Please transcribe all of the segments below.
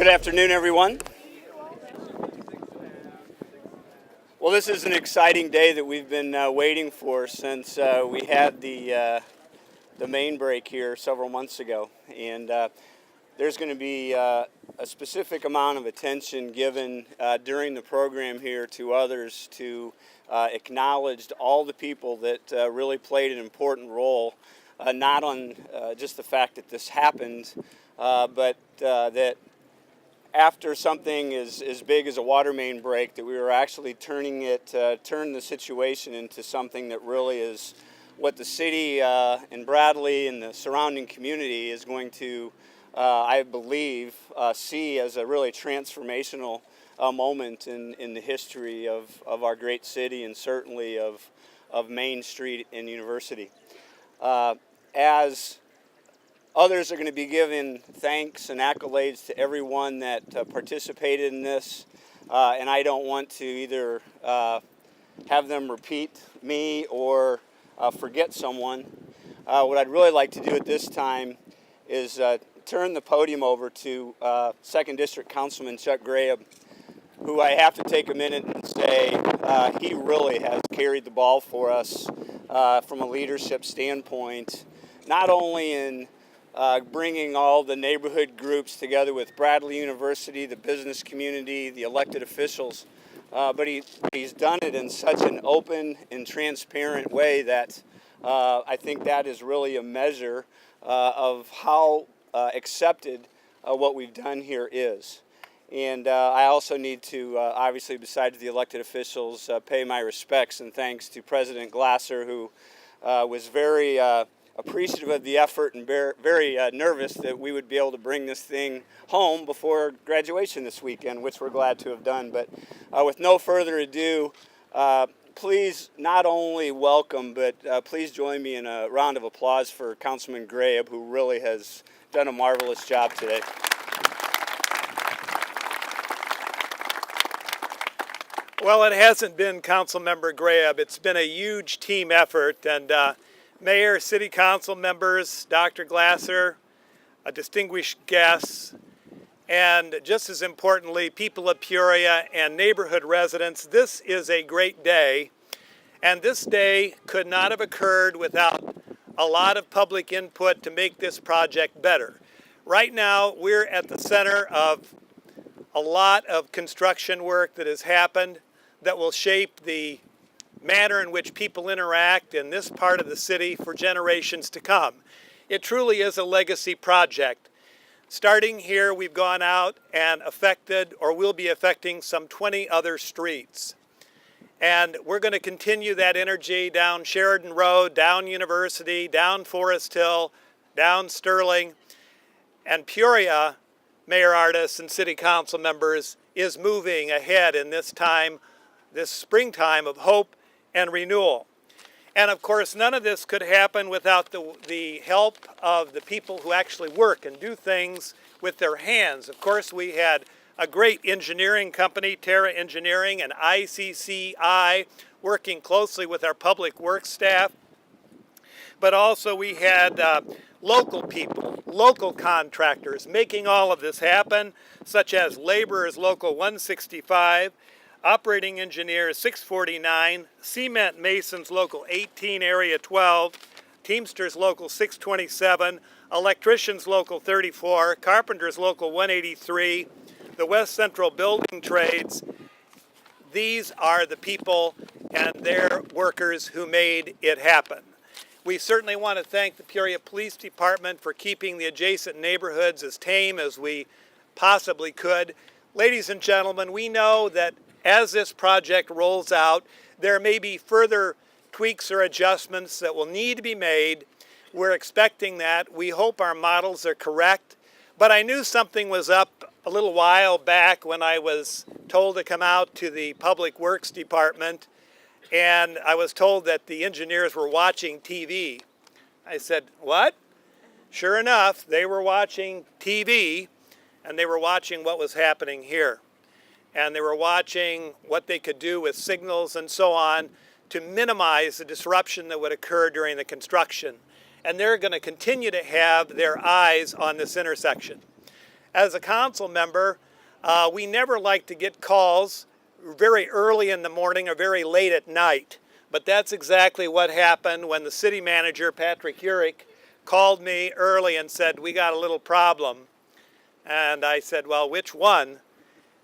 Good afternoon, everyone. Well, this is an exciting day that we've been waiting for since we had the main break here several months ago. And there's going to be a specific amount of attention given during the program here to others to acknowledge all the people that really played an important role, not on just the fact that this happened, but that after something as big as a water main break, that we were actually turn the situation into something that really is what the city and Bradley and the surrounding community is going to, I believe, see as a really transformational moment in the history of our great city and certainly of Main Street and University. As others are going to be giving thanks and accolades to everyone that participated in this, and I don't want to either have them repeat me or forget someone. What I'd really like to do at this time is turn the podium over to 2nd District Councilman Chuck Graham, who I have to take a minute and say he really has carried the ball for us from a leadership standpoint, not only in bringing all the neighborhood groups together with Bradley University, the business community, the elected officials, but he's done it in such an open and transparent way that I think that is really a measure of how accepted what we've done here is. And I also need to, obviously, besides the elected officials, pay my respects and thanks to President Glasser, who was very appreciative of the effort and very nervous that we would be able to bring this thing home before graduation this weekend, which we're glad to have done. But with no further ado, please not only welcome, but please join me in a round of applause for Councilman Graham, who really has done a marvelous job today. Well, it hasn't been Councilmember Graham. It's been a huge team effort, and Mayor, City Council members, Dr. Glasser, distinguished guests, and just as importantly, people of Peoria and neighborhood residents, this is a great day, and this day could not have occurred without a lot of public input to make this project better. Right now, we're at the center of a lot of construction work that has happened that will shape the manner in which people interact in this part of the city for generations to come. It truly is a legacy project. Starting here, we've gone out and affected, or will be affecting, some 20 other streets. And we're going to continue that energy down Sheridan Road, down University, down Forest Hill, down Sterling. And Peoria, Mayor Artis and City Council members, is moving ahead in this time, this springtime of hope and renewal. And of course, none of this could happen without the help of the people who actually work and do things with their hands. Of course, we had a great engineering company, Terra Engineering and ICCI, working closely with our public works staff. But also we had local people, local contractors making all of this happen, such as Laborers Local 165, Operating Engineers 649, Cement Masons Local 18 Area 12, Teamsters Local 627, Electricians Local 34, Carpenters Local 183, the West Central Building Trades. These are the people and their workers who made it happen. We certainly want to thank the Peoria Police Department for keeping the adjacent neighborhoods as tame as we possibly could. Ladies and gentlemen, we know that as this project rolls out, there may be further tweaks or adjustments that will need to be made. We're expecting that. We hope our models are correct. But I knew something was up a little while back when I was told to come out to the Public Works Department, and I was told that the engineers were watching TV. I said, what? Sure enough, they were watching TV, and they were watching what was happening here. And they were watching what they could do with signals and so on to minimize the disruption that would occur during the construction. And they're going to continue to have their eyes on this intersection. as a council member, we never like to get calls very early in the morning or very late at night. But that's exactly what happened when the city manager, Patrick Urick, called me early and said, we got a little problem. And I said, well, which one?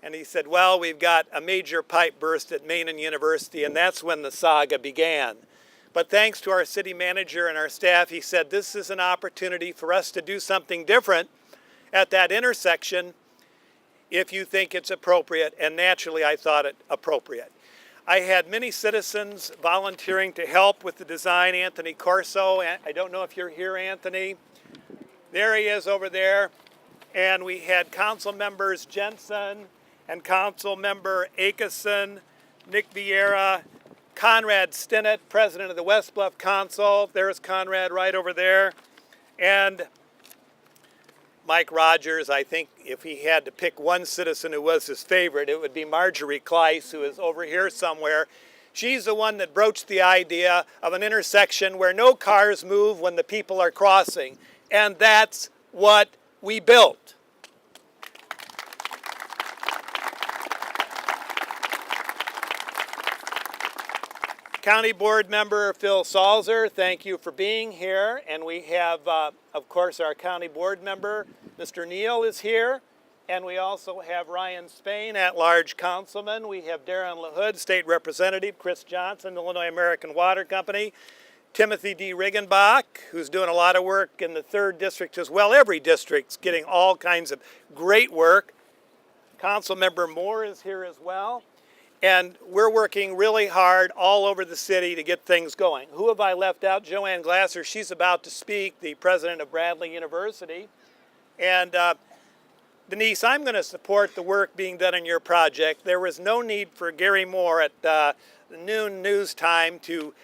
And he said, well, we've got a major pipe burst at Maine and University, and that's when the saga began. But thanks to our city manager and our staff, he said, this is an opportunity for us to do something different at that intersection if you think it's appropriate, and naturally I thought it appropriate. I had many citizens volunteering to help with the design. Anthony Corso, I don't know if you're here, Anthony. There he is over there. And we had council members Jensen and council member Akeson, Nick Vieira, Conrad Stinnett, president of the West Bluff Council. There's Conrad right over there. And Mike Rogers. I think if he had to pick one citizen who was his favorite, it would be Marjorie Kleiss, who is over here somewhere. She's the one that broached the idea of an intersection where no cars move when the people are crossing. And that's what we built. County Board Member Phil Salzer, thank you for being here. And we have, of course, our County Board Member, Mr. Neal is here. And we also have Ryan Spain, at-large councilman. We have Darren LaHood, State Representative, Chris Johnson, Illinois American Water Company, Timothy D. Riggenbach, who's doing a lot of work in the 3rd District as well. Every district's getting all kinds of great work. Councilmember Moore is here as well. And we're working really hard all over the city to get things going. Who have I left out? Joanne Glasser, she's about to speak, the president of Bradley University. And Denise, I'm going to support the work being done in your project. There was no need for Gary Moore at the noon news time to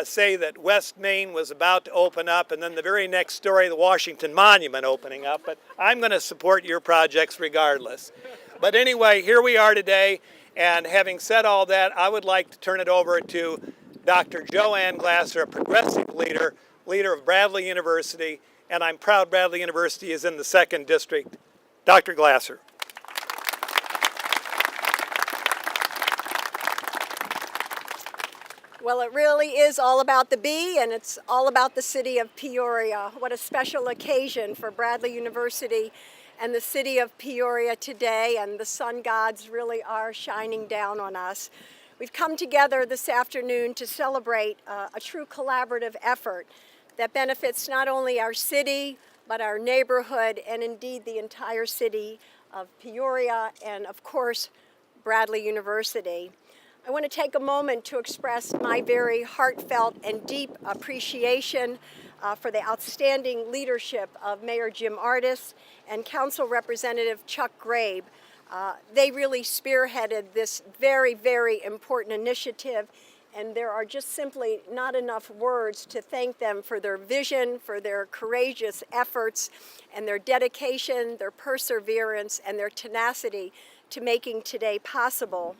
say that West Main was about to open up, and then the very next story, the Washington Monument opening up. But I'm going to support your projects regardless. But anyway, here we are today. And having said all that, I would like to turn it over to Dr. Joanne Glasser, a progressive leader of Bradley University, and I'm proud Bradley University is in the 2nd District. Dr. Glasser. Well, it really is all about the bee, and it's all about the city of Peoria. What a special occasion for Bradley University and the city of Peoria today, and the sun gods really are shining down on us. We've come together this afternoon to celebrate a true collaborative effort that benefits not only our city, but our neighborhood, and indeed the entire city of Peoria, and of course, Bradley University. I want to take a moment to express my very heartfelt and deep appreciation for the outstanding leadership of Mayor Jim Ardis and Council Representative Chuck Grabe. They really spearheaded this very, very important initiative, and there are just simply not enough words to thank them for their vision, for their courageous efforts, and their dedication, their perseverance, and their tenacity to making today possible.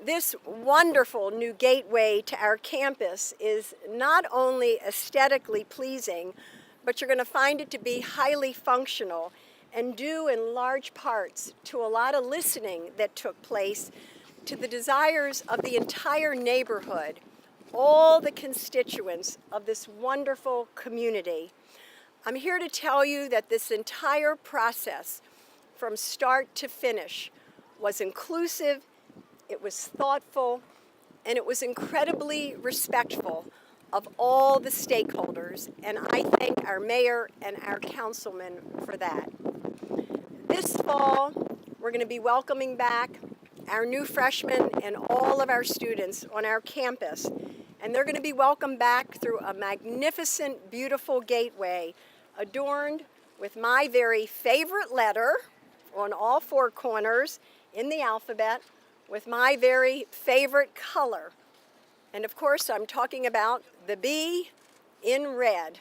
This wonderful new gateway to our campus is not only aesthetically pleasing, but you're going to find it to be highly functional and due in large parts to a lot of listening that took place to the desires of the entire neighborhood, all the constituents of this wonderful community. I'm here to tell you that this entire process, from start to finish, was inclusive, it was thoughtful, and it was incredibly respectful of all the stakeholders, and I thank our mayor and our councilmen for that. This fall, we're going to be welcoming back our new freshmen and all of our students on our campus, and they're going to be welcomed back through a magnificent, beautiful gateway adorned with my very favorite letter on all 4 corners in the alphabet, with my very favorite color. And of course, I'm talking about the B in red,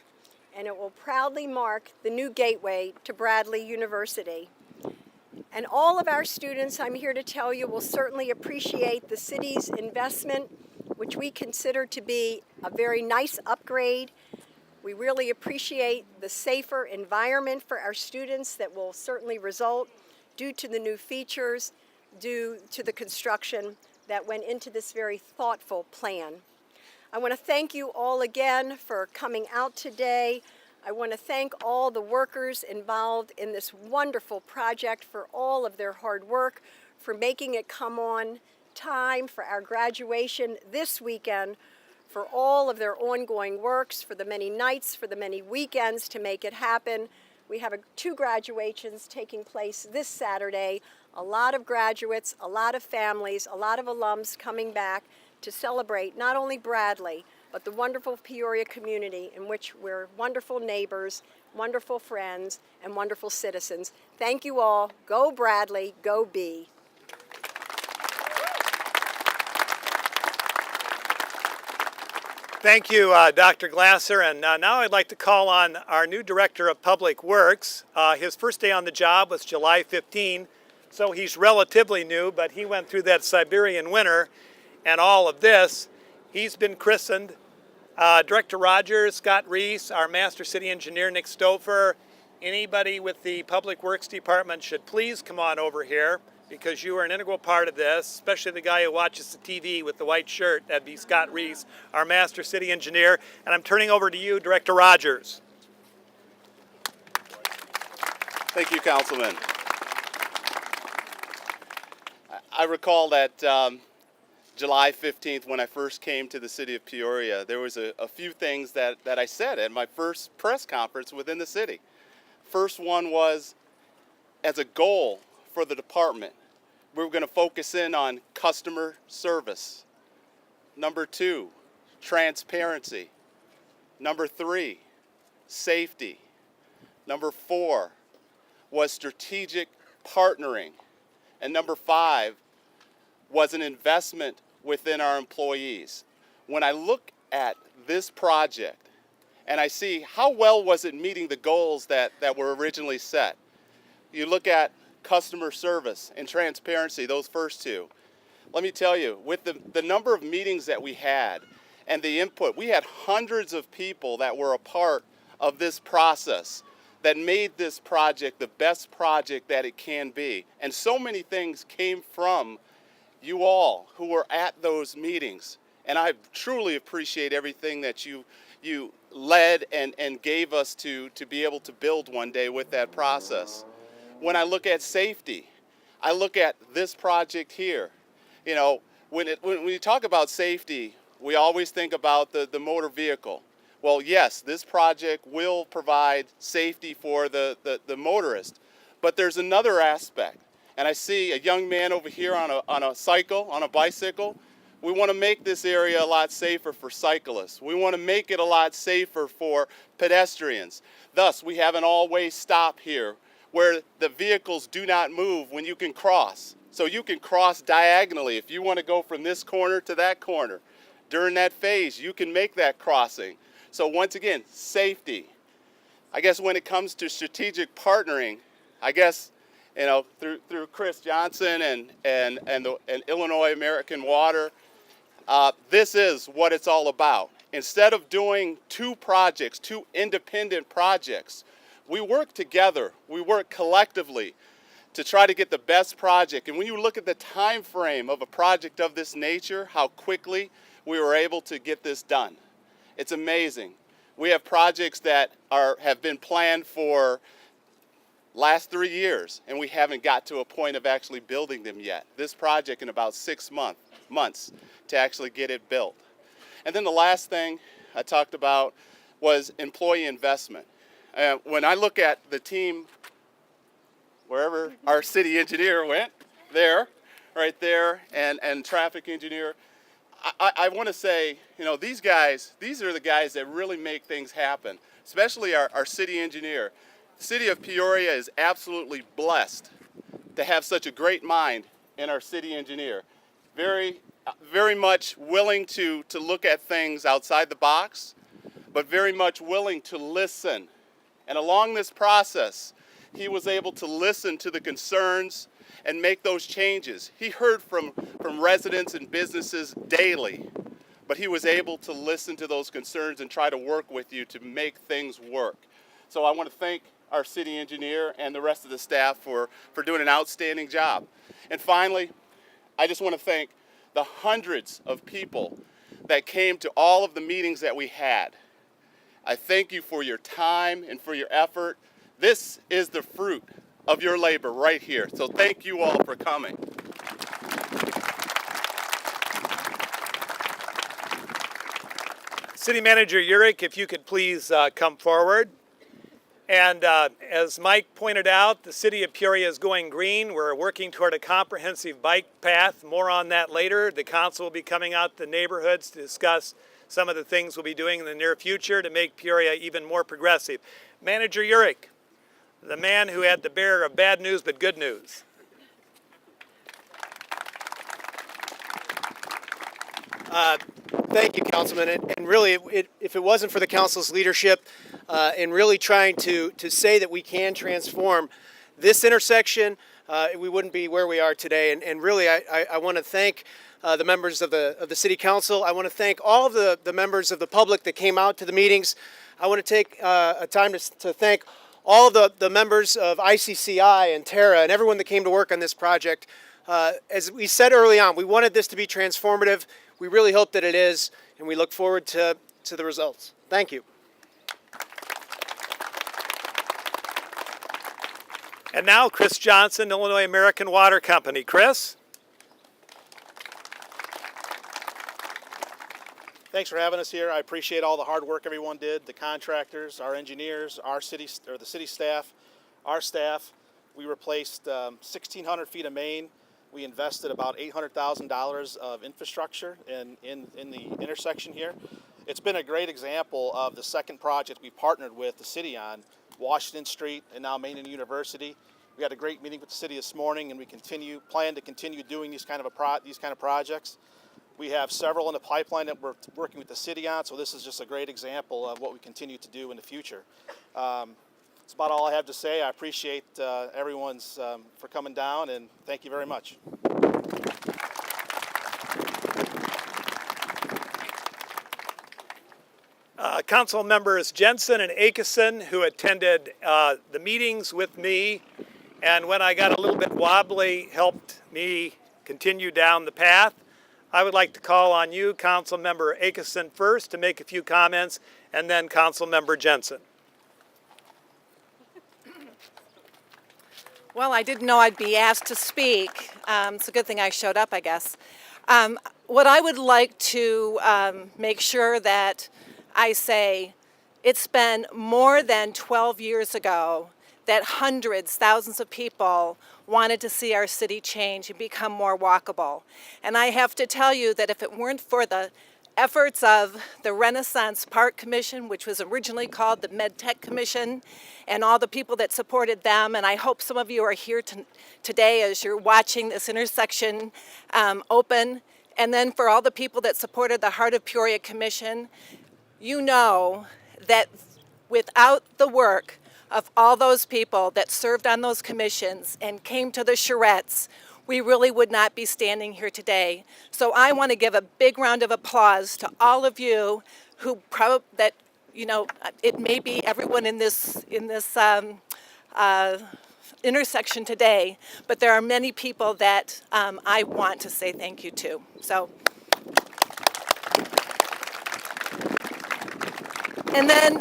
and it will proudly mark the new gateway to Bradley University. And all of our students, I'm here to tell you, will certainly appreciate the city's investment, which we consider to be a very nice upgrade We really appreciate the safer environment for our students that will certainly result due to the new features, due to the construction that went into this very thoughtful plan. I want to thank you all again for coming out today. I want to thank all the workers involved in this wonderful project for all of their hard work, for making it come on time for our graduation this weekend, for all of their ongoing works, for the many nights, for the many weekends to make it happen. We have 2 graduations taking place this Saturday. A lot of graduates, a lot of families, a lot of alums coming back to celebrate not only Bradley, but the wonderful Peoria community in which we're wonderful neighbors, wonderful friends, and wonderful citizens. Thank you all. Go Bradley, go Bee. Thank you, Dr. Glasser. And now I'd like to call on our new Director of Public Works. His first day on the job was July 15, so he's relatively new, but he went through that Siberian winter and all of this. He's been christened. Director Rogers, Scott Reese, our Master City Engineer, Nick Stouffer, anybody with the Public Works Department should please come on over here, because you are an integral part of this, especially the guy who watches the TV with the white shirt. That'd be Scott Reese, our Master City Engineer. And I'm turning over to you, Director Rogers. Thank you, Councilman. I recall that July 15th, when I first came to the city of Peoria, there was a few things that I said at my first press conference within the city. First one was, as a goal for the department, we were going to focus in on customer service. Number 2, transparency. Number 3, safety. Number 4 was strategic partnering. And number 5 was an investment within our employees. When I look at this project and I see how well was it meeting the goals that were originally set, you look at customer service and transparency, those first 2. Let me tell you, with the number of meetings that we had and the input, we had hundreds of people that were a part of this process that made this project the best project that it can be. And so many things came from you all who were at those meetings. And I truly appreciate everything that you led and gave us to be able to build one day with that process. When I look at safety, I look at this project here. You know, when we talk about safety, we always think about the motor vehicle. Well, yes, this project will provide safety for the motorist, but there's another aspect. And I see a young man over here on a bicycle. We want to make this area a lot safer for cyclists. We want to make it a lot safer for pedestrians. Thus, we have an all-way stop here where the vehicles do not move when you can cross. So you can cross diagonally if you want to go from this corner to that corner. During that phase, you can make that crossing. So once again, safety. I guess when it comes to strategic partnering, I guess, you know, through Chris Johnson and Illinois American Water, this is what it's all about. Instead of doing 2 projects, 2 independent projects, we work together, we work collectively to try to get the best project. And when you look at the time frame of a project of this nature, how quickly we were able to get this done. It's amazing. We have projects that have been planned for last 3 years, and we haven't got to a point of actually building them yet. This project in about 6 months to actually get it built. And then the last thing I talked about was employee investment. When I look at the team, wherever our city engineer went, right there, and traffic engineer, I want to say, you know, these are the guys that really make things happen, especially our city engineer. The city of Peoria is absolutely blessed to have such a great mind in our city engineer. Very, very much willing to look at things outside the box, but very much willing to listen. And along this process, he was able to listen to the concerns and make those changes. He heard from residents and businesses daily, but he was able to listen to those concerns and try to work with you to make things work. So I want to thank our city engineer and the rest of the staff for doing an outstanding job. And finally, I just want to thank the hundreds of people that came to all of the meetings that we had. I thank you for your time and for your effort. This is the fruit of your labor right here. So thank you all for coming. City Manager Urick, if you could please come forward. And as Mike pointed out, the city of Peoria is going green. We're working toward a comprehensive bike path. More on that later. The council will be coming out to the neighborhoods to discuss some of the things we'll be doing in the near future to make Peoria even more progressive. Manager Urick, the man who had the bearer of bad news but good news. Thank you, Councilman. And really, if it wasn't for the council's leadership in really trying to say that we can transform this intersection, we wouldn't be where we are today. And really, I want to thank the members of the City Council. I want to thank all of the members of the public that came out to the meetings. I want to take a time to thank all of the members of ICCI and Terra and everyone that came to work on this project. As we said early on, we wanted this to be transformative. We really hope that it is, and we look forward to the results. Thank you. And now Chris Johnson, Illinois American Water Company. Chris? Thanks for having us here. I appreciate all the hard work everyone did, the contractors, our engineers, the city staff, our staff. We replaced 1,600 feet of main. We invested about $800,000 of infrastructure in the intersection here. It's been a great example of the second project we partnered with the city on, Washington Street and now Main and University. We had a great meeting with the city this morning, and we plan to continue doing these kind of projects. We have several in the pipeline that we're working with the city on, so this is just a great example of what we continue to do in the future. That's about all I have to say. I appreciate everyone's for coming down, and thank you very much. Council members Jensen and Akeson, who attended the meetings with me, and when I got a little bit wobbly, helped me continue down the path. I would like to call on you, Council Member Akeson, first to make a few comments, and then Council Member Jensen. Well, I didn't know I'd be asked to speak. It's a good thing I showed up, I guess. What I would like to make sure that I say, it's been more than 12 years ago that hundreds, thousands of people wanted to see our city change and become more walkable. And I have to tell you that if it weren't for the efforts of the Renaissance Park Commission, which was originally called the MedTech Commission, and all the people that supported them, and I hope some of you are here today as you're watching this intersection open, and then for all the people that supported the Heart of Peoria Commission, you know that without the work of all those people that served on those commissions and came to the charrettes, we really would not be standing here today. So I want to give a big round of applause to all of you who it may be everyone in this intersection today, but there are many people that I want to say thank you to. So. And then,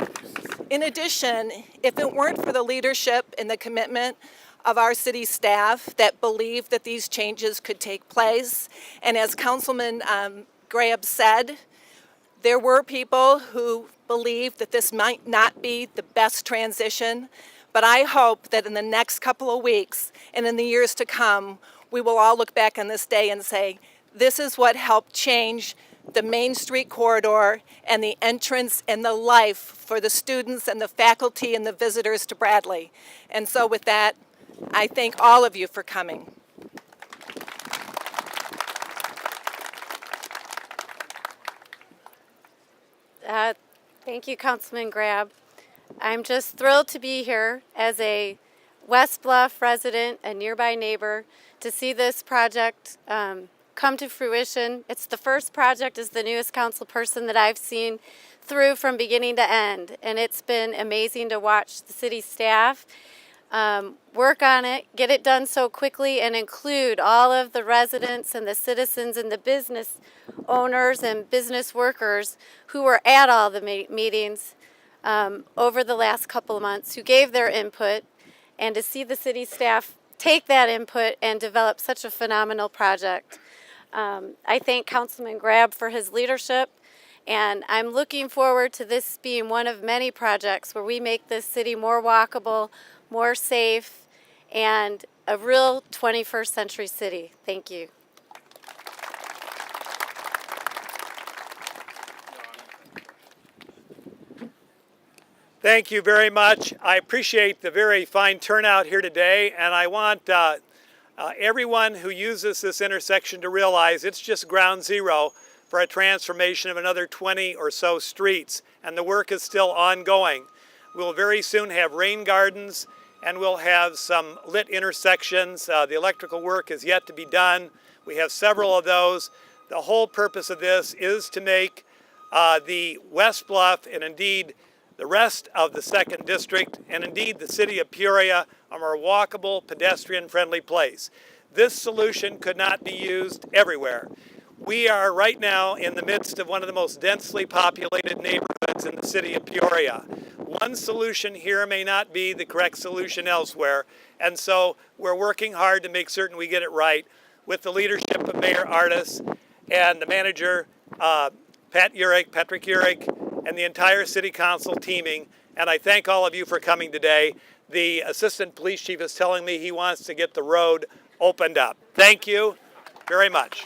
in addition, if it weren't for the leadership and the commitment of our city staff that believed that these changes could take place, and as Councilman Graham said, there were people who believed that this might not be the best transition, but I hope that in the next couple of weeks and in the years to come, we will all look back on this day and say, this is what helped change the Main Street corridor and the entrance and the life for the students and the faculty and the visitors to Bradley. And so with that, I thank all of you for coming. Thank you, Councilman Grab. I'm just thrilled to be here as a West Bluff resident, a nearby neighbor, to see this project come to fruition. It's the first project as the newest council person that I've seen through from beginning to end, and it's been amazing to watch the city staff work on it, get it done so quickly, and include all of the residents and the citizens and the business owners and business workers who were at all the meetings over the last couple of months, who gave their input, and to see the city staff take that input and develop such a phenomenal project. I thank Councilman Grab for his leadership, and I'm looking forward to this being one of many projects where we make this city more walkable, more safe, and a real 21st century city. Thank you. Thank you very much. I appreciate the very fine turnout here today, and I want everyone who uses this intersection to realize it's just ground zero for a transformation of another 20 or so streets, and the work is still ongoing. We'll very soon have rain gardens, and we'll have some lit intersections. The electrical work is yet to be done. We have several of those. The whole purpose of this is to make the West Bluff, and indeed the rest of the 2nd District, and indeed the city of Peoria, a more walkable, pedestrian-friendly place. This solution could not be used everywhere. We are right now in the midst of one of the most densely populated neighborhoods in the city of Peoria. One solution here may not be the correct solution elsewhere, and so we're working hard to make certain we get it right with the leadership of Mayor Artis and the manager, Patrick Urick, and the entire city council teaming, and I thank all of you for coming today. The assistant police chief is telling me he wants to get the road opened up. Thank you very much.